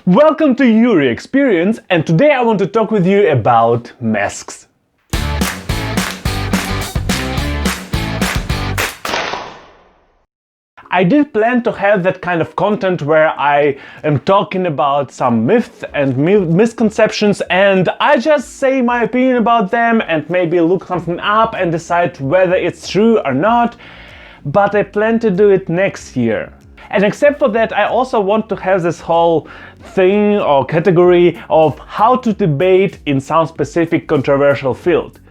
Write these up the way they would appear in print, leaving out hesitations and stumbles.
Welcome to Yury Experience, and today I want to talk with you about masks. I did plan to have that kind of content where I am talking about some myths and misconceptions, and I just say my opinion about them and maybe look something up and decide whether it's true or not, but I plan to do it next year. And except for that, I also want to have this whole thing or category of how to debate in some specific controversial field.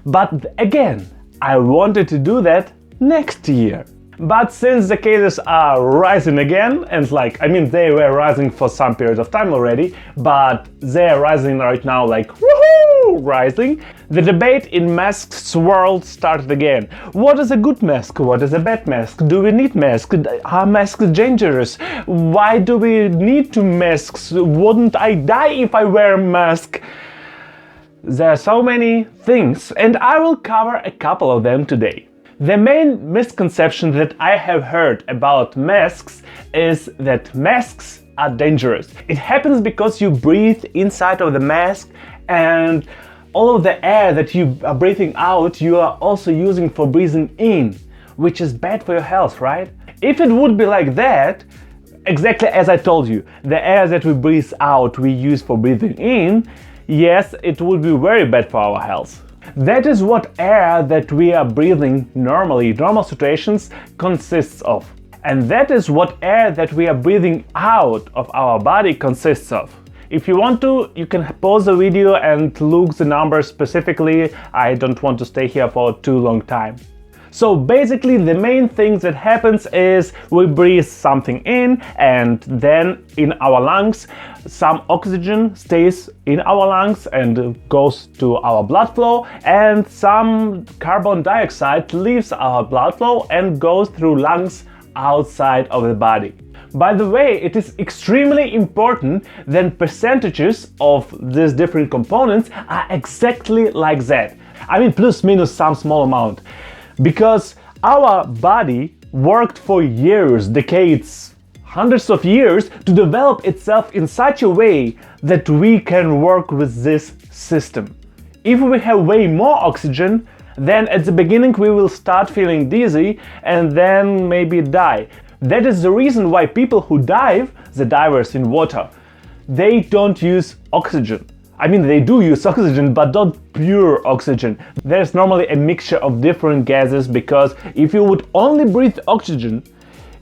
But again, I wanted to do that next year. But since the cases are rising again, and they were rising for some period of time already, but they're rising right now woohoo, rising, the debate in masks world started again. What is a good mask? What is a bad mask? Do we need masks? Are masks dangerous? Why do we need to masks? Wouldn't I die if I wear a mask? There are so many things, and I will cover a couple of them today. The main misconception that I have heard about masks is that masks are dangerous. It happens because you breathe inside of the mask, and all of the air that you are breathing out, you are also using for breathing in, which is bad for your health, right? If it would be like that, exactly as I told you, the air that we breathe out, we use for breathing in, yes, it would be very bad for our health. That is what air that we are breathing normally, normal situations, consists of. And that is what air that we are breathing out of our body consists of. If you want to, you can pause the video and look the numbers specifically. I don't want to stay here for too long time. So basically the main thing that happens is we breathe something in, and then in our lungs some oxygen stays in our lungs and goes to our blood flow, and some carbon dioxide leaves our blood flow and goes through lungs outside of the body. By the way, it is extremely important that percentages of these different components are exactly like that. Plus minus some small amount. Because our body worked for years, decades, hundreds of years to develop itself in such a way that we can work with this system. If we have way more oxygen, then at the beginning we will start feeling dizzy and then maybe die. That is the reason why people who dive, the divers in water, they don't use oxygen. They do use oxygen, but not pure oxygen. There's normally a mixture of different gases, because if you would only breathe oxygen,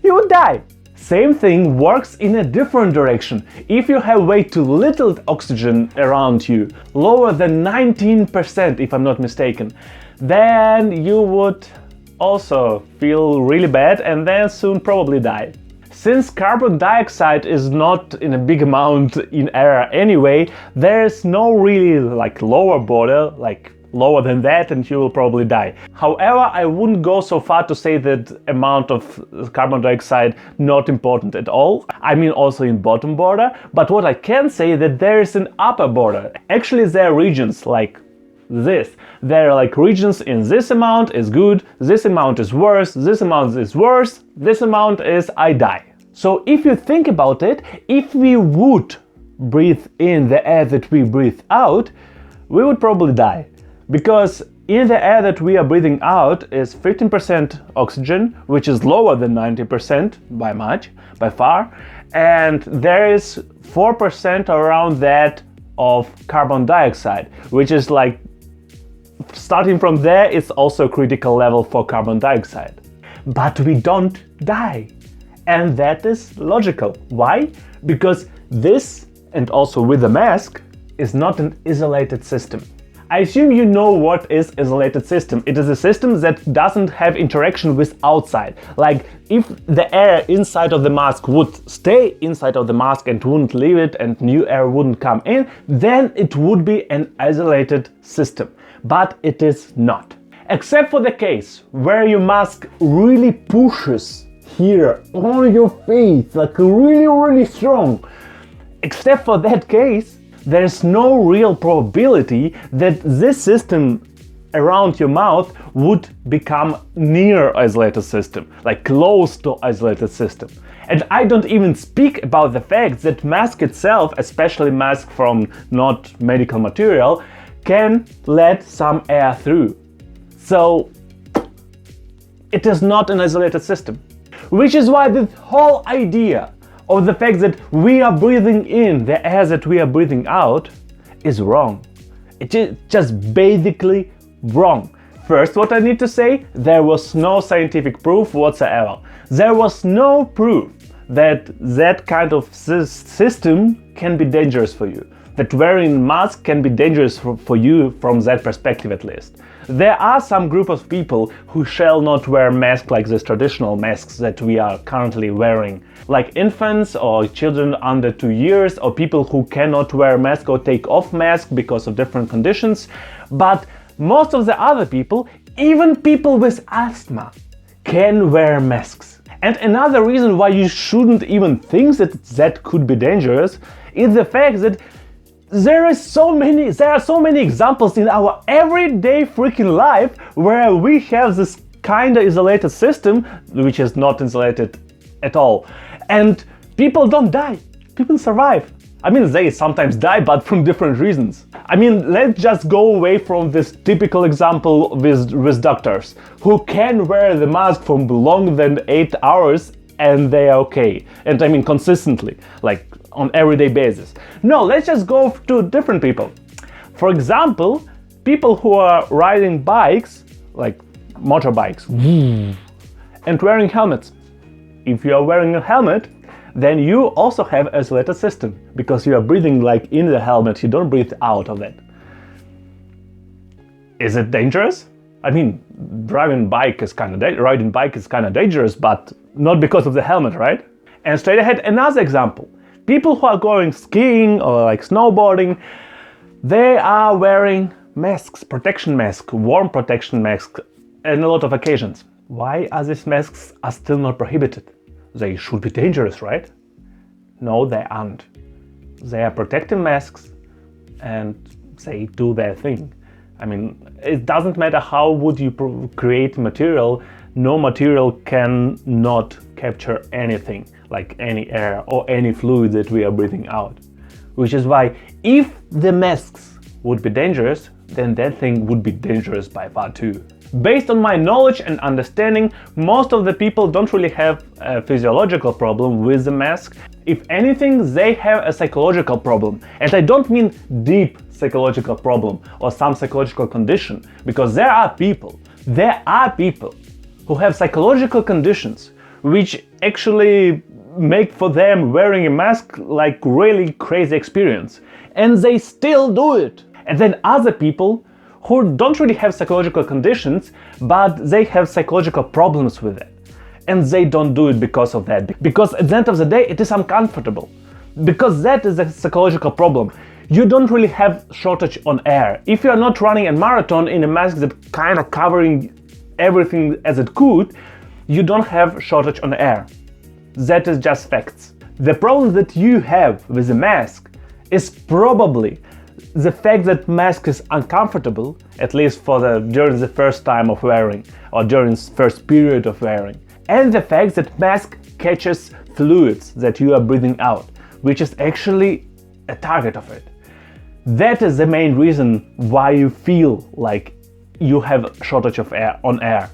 you would die. Same thing works in a different direction. If you have way too little oxygen around you, lower than 19% if I'm not mistaken, then you would also feel really bad and then soon probably die. Since carbon dioxide is not in a big amount in air anyway, there's no really lower border, lower than that and you will probably die. However, I wouldn't go so far to say that amount of carbon dioxide not important at all. Also in bottom border, but what I can say that there is an upper border. Actually, there are regions like this. There are regions in this amount is good, this amount is worse, this amount is worse, this amount is I die. So if you think about it, if we would breathe in the air that we breathe out, we would probably die. Because in the air that we are breathing out is 15% oxygen, which is lower than 90% by far, and there is 4% around that of carbon dioxide, which is starting from there is also a critical level for carbon dioxide. But we don't die. And that is logical. Why? Because this, and also with the mask, is not an isolated system. I assume you know what is isolated system. It is a system that doesn't have interaction with outside. If the air inside of the mask would stay inside of the mask and wouldn't leave it and new air wouldn't come in, then it would be an isolated system. But it is not. Except for the case where your mask really pushes here on your face, really strong. Except for that case, there's no real probability that this system around your mouth would become near isolated system, close to isolated system. And I don't even speak about the fact that mask itself, especially mask from not medical material, can let some air through. So it is not an isolated system. Which is why the whole idea of the fact that we are breathing in the air that we are breathing out is wrong. It is just basically wrong. First, what I need to say, there was no scientific proof whatsoever. There was no proof that that kind of system can be dangerous for you. That wearing a mask can be dangerous for you from that perspective at least. There are some group of people who shall not wear masks like these traditional masks that we are currently wearing, like infants or children under 2 years, or people who cannot wear a mask or take off mask because of different conditions. But most of the other people, even people with asthma, can wear masks. And another reason why you shouldn't even think that that could be dangerous is the fact that there are so many examples in our everyday freaking life where we have this kind of isolated system, which is not insulated at all. And people don't die, people survive. I mean, they sometimes die, but from different reasons. I mean, let's just go away from this typical example with doctors who can wear the mask for longer than 8 hours and they are okay. And I mean, consistently, like on everyday basis. No, let's just go to different people. For example, people who are riding bikes, like motorbikes, and wearing helmets. If you are wearing a helmet, then you also have an isolated system because you are breathing like in the helmet, you don't breathe out of it. Is it dangerous? I mean, riding bike is kind of dangerous, but not because of the helmet, right? And straight ahead, another example. People who are going skiing or like snowboarding, they are wearing masks, protection masks, warm protection masks, on a lot of occasions. Why are these masks still not prohibited? They should be dangerous, right? No, they aren't. They are protective masks and they do their thing. I mean, it doesn't matter how would you create material, no material can not capture anything, like any air or any fluid that we are breathing out. Which is why if the masks would be dangerous, then that thing would be dangerous by far too. Based on my knowledge and understanding, most of the people don't really have a physiological problem with the mask. If anything, they have a psychological problem. And I don't mean deep psychological problem or some psychological condition, because there are people who have psychological conditions which actually make for them wearing a mask like really crazy experience. And they still do it. And then other people who don't really have psychological conditions, but they have psychological problems with it. And they don't do it because of that. Because at the end of the day, it is uncomfortable. Because that is a psychological problem. You don't really have shortage on air. If you are not running a marathon in a mask that kind of covering everything as it could, you don't have shortage on air. That is just facts. The problem that you have with the mask is probably the fact that mask is uncomfortable, at least during the first time of wearing or during the first period of wearing, and the fact that mask catches fluids that you are breathing out, which is actually a target of it. That is the main reason why you feel like you have shortage of air on air.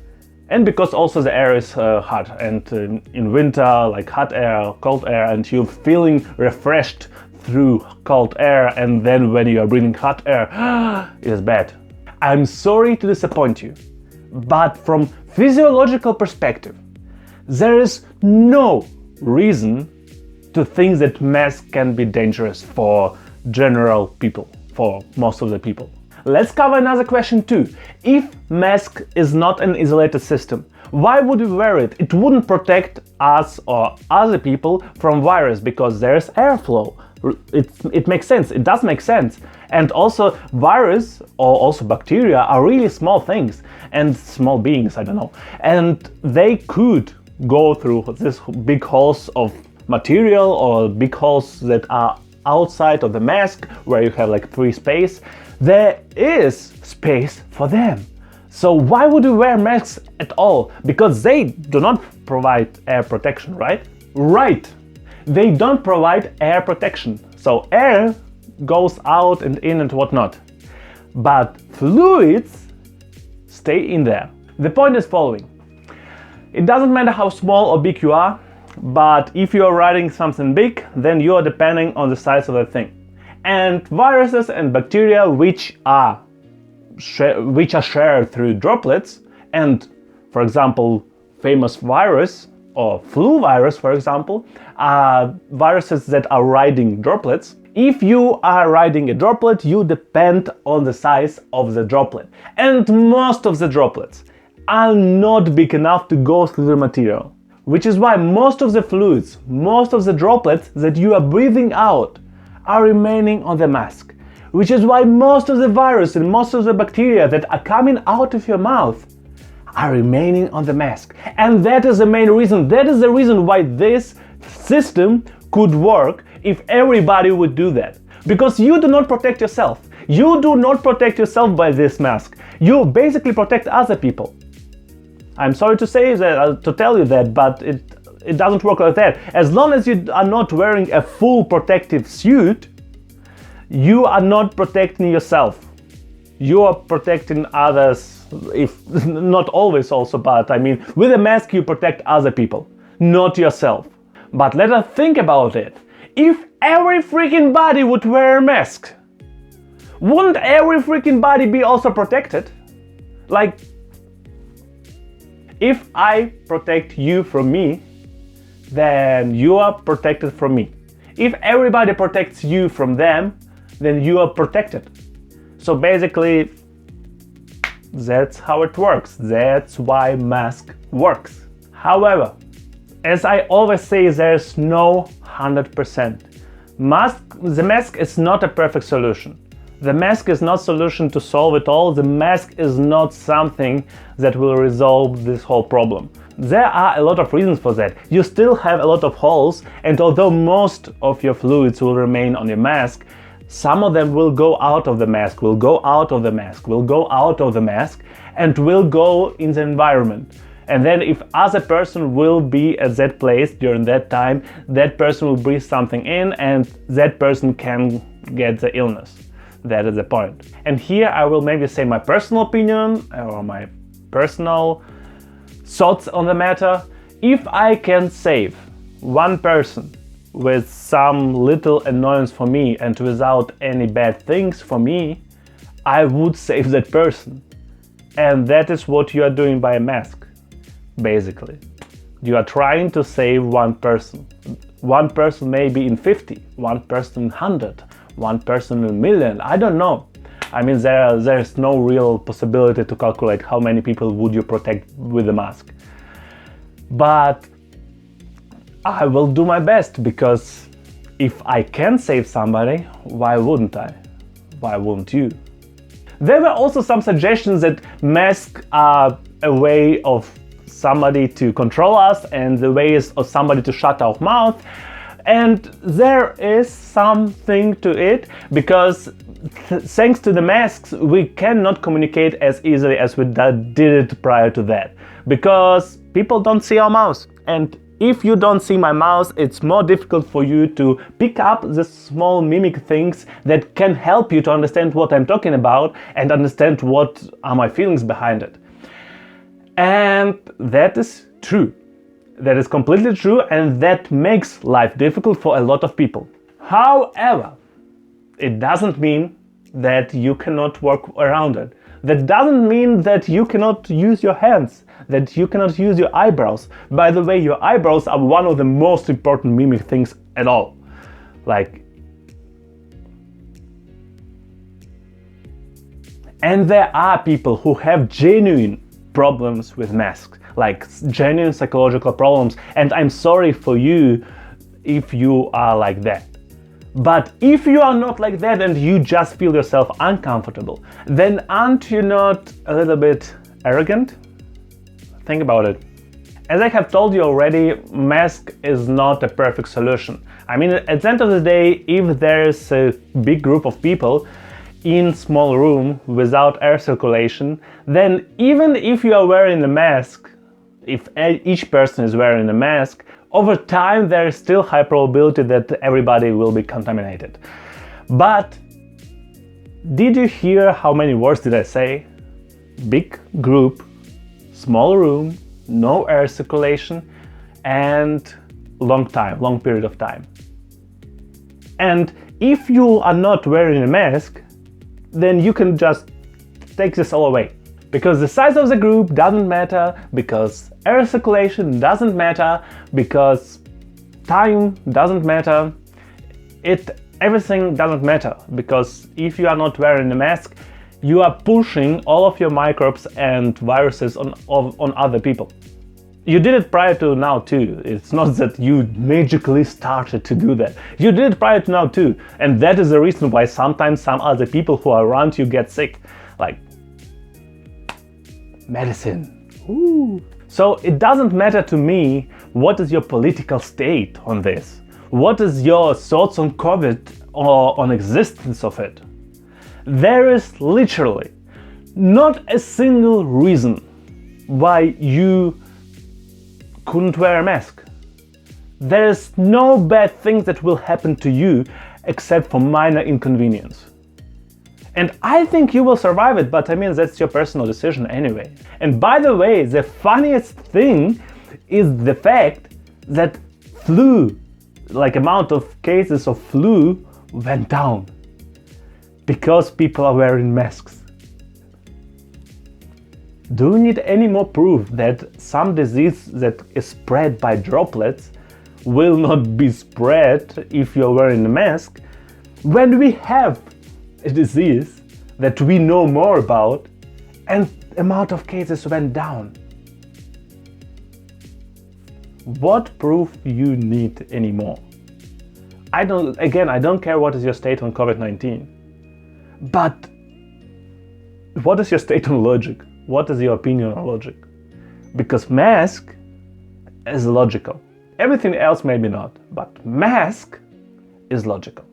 And because also the air is hot, and in winter, like hot air, cold air, and you're feeling refreshed through cold air, and then when you are breathing hot air, it is bad. I'm sorry to disappoint you, but from physiological perspective, there is no reason to think that mask can be dangerous for general people, for most of the people. Let's cover another question too. If mask is not an isolated system, why would we wear it? It wouldn't protect us or other people from virus because there's airflow. It makes sense, it does make sense. And also virus or also bacteria are really small things and small beings, I don't know. And they could go through these big holes of material or big holes that are outside of the mask where you have like free space. There is space for them. So why would we wear masks at all? Because they do not provide air protection, right? Right. They don't provide air protection. So air goes out and in and whatnot. But fluids stay in there. The point is following. It doesn't matter how small or big you are, but if you are writing something big, then you are depending on the size of the thing. And viruses and bacteria which are shared through droplets, and for example, famous virus or flu virus, for example, are viruses that are riding droplets. If you are riding a droplet, you depend on the size of the droplet. And most of the droplets are not big enough to go through the material. Which is why most of the fluids, most of the droplets that you are breathing out are remaining on the mask. Which is why most of the virus and most of the bacteria that are coming out of your mouth are remaining on the mask. And that is the main reason. That is the reason why this system could work if everybody would do that. Because you do not protect yourself. You do not protect yourself by this mask. You basically protect other people. I'm sorry to say that, to tell you that, but it doesn't work like that. As long as you are not wearing a full protective suit, you are not protecting yourself. You are protecting others, if not always also, but I mean, with a mask you protect other people, not yourself. But let us think about it. If every freaking body would wear a mask, wouldn't every freaking body be also protected? Like, if I protect you from me, then you are protected from me. If everybody protects you from them, then you are protected. So basically, that's how it works. That's why mask works. However, as I always say, there's no 100%. The mask is not a perfect solution. The mask is not a solution to solve it all. The mask is not something that will resolve this whole problem. There are a lot of reasons for that. You still have a lot of holes, and although most of your fluids will remain on your mask, some of them will go out of the mask, will go out of the mask, will go out of the mask, and will go in the environment. And then if other person will be at that place during that time, that person will breathe something in and that person can get the illness. That is the point. And here I will maybe say my personal opinion or my personal thoughts on the matter. If I can save one person with some little annoyance for me and without any bad things for me, I would save that person. And that is what you are doing by a mask, basically. You are trying to save one person. One person maybe in 50, one person in 100, one person in a million, I don't know. I mean, there's no real possibility to calculate how many people would you protect with a mask. But I will do my best, because if I can save somebody, why wouldn't I? Why wouldn't you? There were also some suggestions that masks are a way of somebody to control us and the way of somebody to shut our mouth. And there is something to it, because thanks to the masks, we cannot communicate as easily as we did it prior to that. Because people don't see our mouths. And if you don't see my mouth, it's more difficult for you to pick up the small mimic things that can help you to understand what I'm talking about and understand what are my feelings behind it. And that is true. That is completely true, and that makes life difficult for a lot of people. However, it doesn't mean that you cannot work around it. That doesn't mean that you cannot use your hands, that you cannot use your eyebrows. By the way, your eyebrows are one of the most important mimic things at all. And there are people who have genuine problems with masks, like genuine psychological problems, and I'm sorry for you if you are like that. But if you are not like that and you just feel yourself uncomfortable, then aren't you not a little bit arrogant? Think about it. As I have told you already, mask is not a perfect solution. I mean, at the end of the day, if there's a big group of people in small room without air circulation, then even if you are wearing a mask, if each person is wearing a mask, over time there is still high probability that everybody will be contaminated. But did you hear how many words did I say? Big group, small room, no air circulation, and long period of time. And if you are not wearing a mask, then you can just take this all away. Because the size of the group doesn't matter, because air circulation doesn't matter, because time doesn't matter, everything doesn't matter. Because if you are not wearing a mask, you are pushing all of your microbes and viruses on other people. You did it prior to now too. It's not that you magically started to do that. You did it prior to now too. And that is the reason why sometimes some other people who are around you get sick. Like medicine. Ooh. So it doesn't matter to me what is your political state on this. What is your thoughts on COVID or on existence of it? There is literally not a single reason why you couldn't wear a mask. There is no bad thing that will happen to you except for minor inconvenience. And I think you will survive it, but I mean, that's your personal decision anyway. And by the way, the funniest thing is the fact that amount of cases of flu went down because people are wearing masks. Do we need any more proof that some disease that is spread by droplets will not be spread if you're wearing a mask, when we have a disease that we know more about and amount of cases went down? What proof you need anymore? I don't care what is your state on COVID-19, but what is your state on logic? What is your opinion on logic? Because mask is logical. Everything else maybe not, but mask is logical.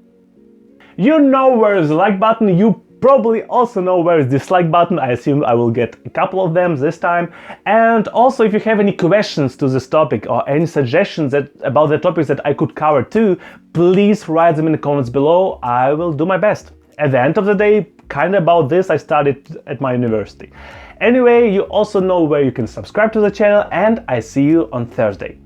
You know where is the like button, you probably also know where is dislike button. I assume I will get a couple of them this time. And also, if you have any questions to this topic or any suggestions about the topics that I could cover too, please write them in the comments below. I will do my best. At the end of the day, kind of about this I studied at my university. Anyway, you also know where you can subscribe to the channel, and I see you on Thursday.